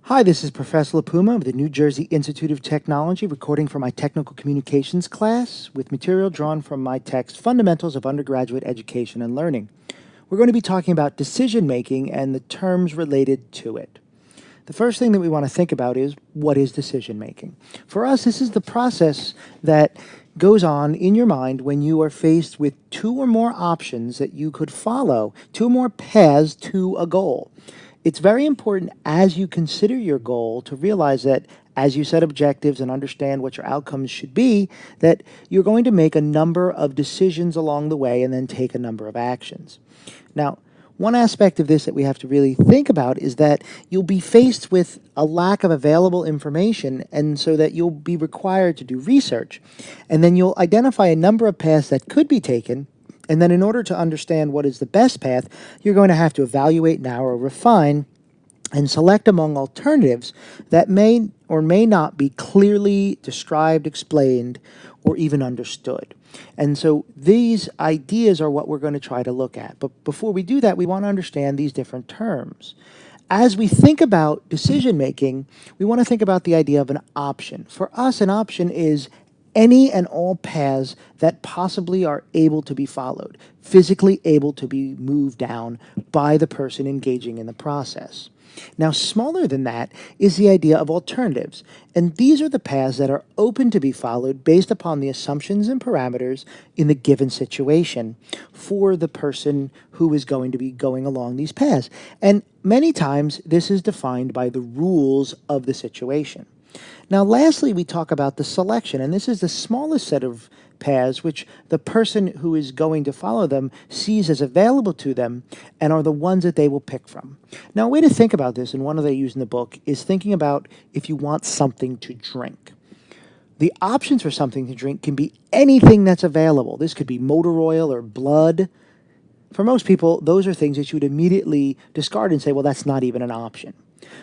Hi, this is Professor Lipuma of the New Jersey Institute of Technology, recording for my Technical Communications class with material drawn from my text, Fundamentals of Undergraduate Education and Learning. We're going to be talking about decision-making and the terms related to it. The first thing that we want to think about is, what is decision-making? For us, this is the process that goes on in your mind when you are faced with two or more options that you could follow, two or more paths to a goal. It's very important as you consider your goal to realize that as you set objectives and understand what your outcomes should be, that you're going to make a number of decisions along the way and then take a number of actions. Now, one aspect of this that we have to really think about is that you'll be faced with a lack of available information, and so that you'll be required to do research. And then you'll identify a number of paths that could be taken. And then in order to understand what is the best path, you're going to have to evaluate, narrow, refine, and select among alternatives that may or may not be clearly described, explained, or even understood. And so these ideas are what we're going to try to look at. But before we do that, we want to understand these different terms. As we think about decision making, we want to think about the idea of an option. For us, an option is any and all paths that possibly are able to be followed, physically able to be moved down by the person engaging in the process. Now, smaller than that is the idea of alternatives, and these are the paths that are open to be followed based upon the assumptions and parameters in the given situation for the person who is going to be going along these paths. And many times, this is defined by the rules of the situation. Now, lastly, we talk about the selection, and this is the smallest set of paths which the person who is going to follow them sees as available to them and are the ones that they will pick from. Now, a way to think about this, and one that I use in the book, is thinking about if you want something to drink. The options for something to drink can be anything that's available. This could be motor oil or blood. For most people, those are things that you would immediately discard and say, well, that's not even an option.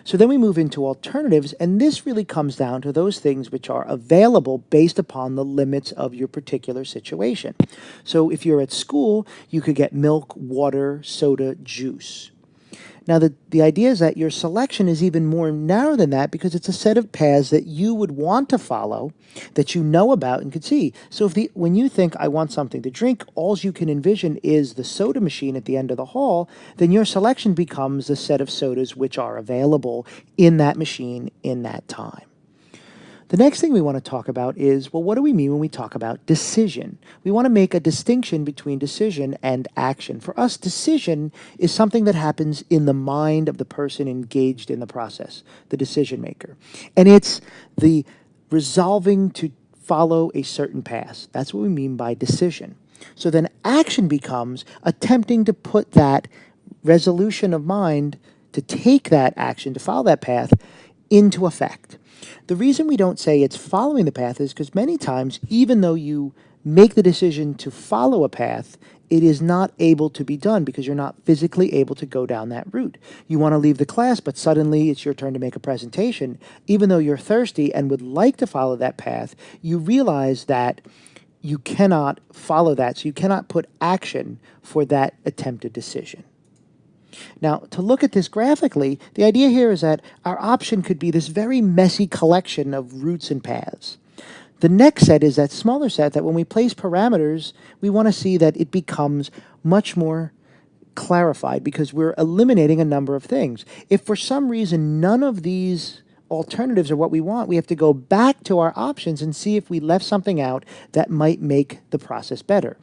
So then we move into alternatives, and this really comes down to those things which are available based upon the limits of your particular situation. So if you're at school, you could get milk, water, soda, juice. Now, the idea is that your selection is even more narrow than that because it's a set of paths that you would want to follow, that you know about and could see. So when you think, I want something to drink, all you can envision is the soda machine at the end of the hall, then your selection becomes the set of sodas which are available in that machine in that time. The next thing we want to talk about is, well, what do we mean when we talk about decision? We want to make a distinction between decision and action. For us, decision is something that happens in the mind of the person engaged in the process, the decision maker. And it's the resolving to follow a certain path. That's what we mean by decision. So then action becomes attempting to put that resolution of mind to take that action, to follow that path, into effect. The reason we don't say it's following the path is because many times, even though you make the decision to follow a path, it is not able to be done because you're not physically able to go down that route. You want to leave the class, but suddenly it's your turn to make a presentation. Even though you're thirsty and would like to follow that path, you realize that you cannot follow that, so you cannot put action for that attempted decision. Now, to look at this graphically, the idea here is that our option could be this very messy collection of routes and paths. The next set is that smaller set that when we place parameters, we want to see that it becomes much more clarified because we're eliminating a number of things. If for some reason none of these alternatives are what we want, we have to go back to our options and see if we left something out that might make the process better.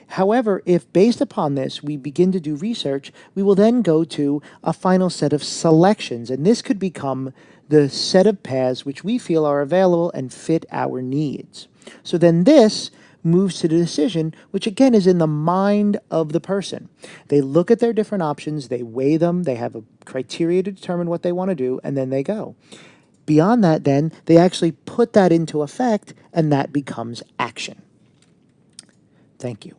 However, if based upon this we begin to do research, we will then go to a final set of selections, and this could become the set of paths which we feel are available and fit our needs. So then this moves to the decision, which again is in the mind of the person. They look at their different options, they weigh them, they have a criteria to determine what they want to do, and then they go. Beyond that, then, they actually put that into effect, and that becomes action. Thank you.